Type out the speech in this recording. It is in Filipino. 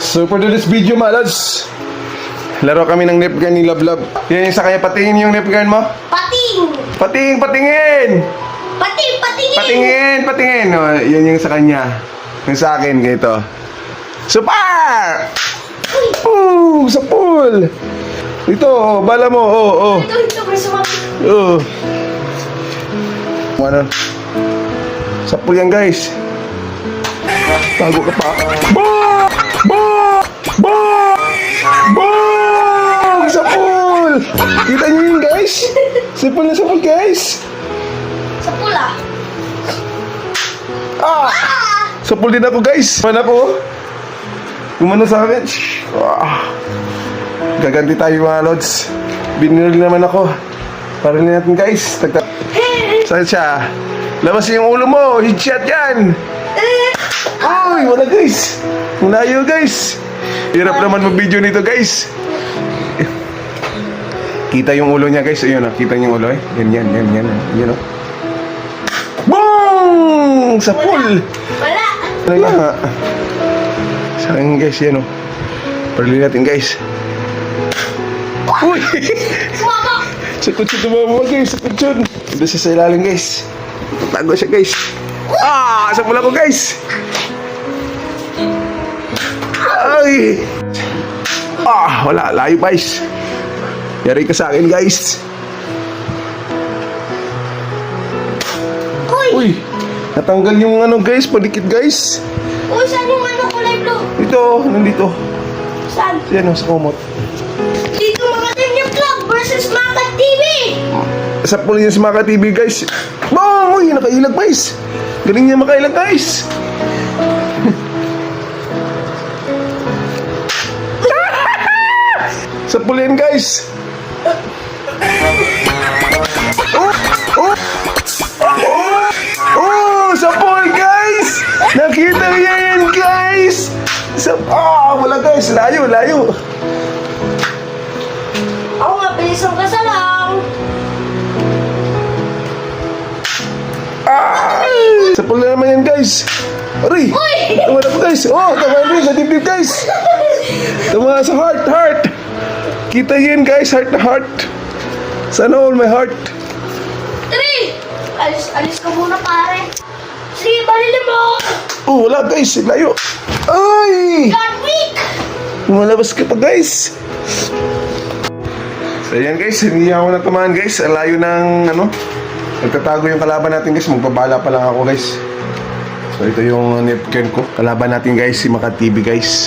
So for today's video, malas, laro kami ng Nerf gun ni Lablab. Yan yung sa kanya, patingin yung Nerf gun mo. Pating! Patingin! Patingin! Patingin! Oh, yan yung sa kanya. Yung sa akin, ganito. Super! Sa pool! Ito, oh, bala mo, oh. Ito, may sumapit. Oh. Ano? Sa pool yan, guys. Tago ka pa. Bong! Sa pool! Kita niyo yun, guys? Sa pool na sa pool, guys. Sa pula. Sa pool din ako, guys. Mana ko. Gumano sa akin. Gaganti tayo, mga lods. Binili naman ako. Parin natin, guys. Saan siya? Labas yung ulo mo. Headshot yan. Uy, wala, guys. Malayo, guys. Hirap naman mag-video nito, guys. Kita yung ulo niya, guys. Ayun, kita niyo yung ulo, eh. Yan. Yan, oh. Boom! Sa pool. Wala. Wala nga. Sa akin, guys, yan, oh. Parili natin, guys. Uy! Sumama. Sa kutsi tumama, guys. Sa kutsi. Doon siya sa ilalim, guys. Tago siya, guys. Sa pula ko, guys. Ay! Wala. Layo, guys. Yari ka sa akin, guys. Uy! Natanggal yung ano, guys. Padikit, guys. Uy, saan yung kulay blue? Ito, nandito. Saan? Yan, sa kumot. Dito mga Team Club versus Makat TV! Sa pool niya sa Maka TV, guys. Bong! Uy, nakailag, guys. Galing niya makailag, guys. Sa pool yan, guys. Sa pool, guys. Nakita niya yan, guys. Wala, guys. Layo. Ako nga, bilisang ka sa lang. Sa pool na naman yan, guys. Aray! Uy! Tama na po, guys. Tama rin sa dibdib, guys. Tama sa heart. Kita yan, guys. Heart na heart. Sana all my heart. Three! Alis ka muna, pare. Sige, balili mo. Wala, guys. Layo. Ay! God week! Lumalabas ka pa, guys. So, yan, guys. Hindi ako natamaan, guys. Ang layo ng, nagtatago yung kalaban natin, guys. Magbabala pa lang ako, guys. So, ito yung Nerf gun ko. Kalaban natin, guys. Si Maka TV, guys.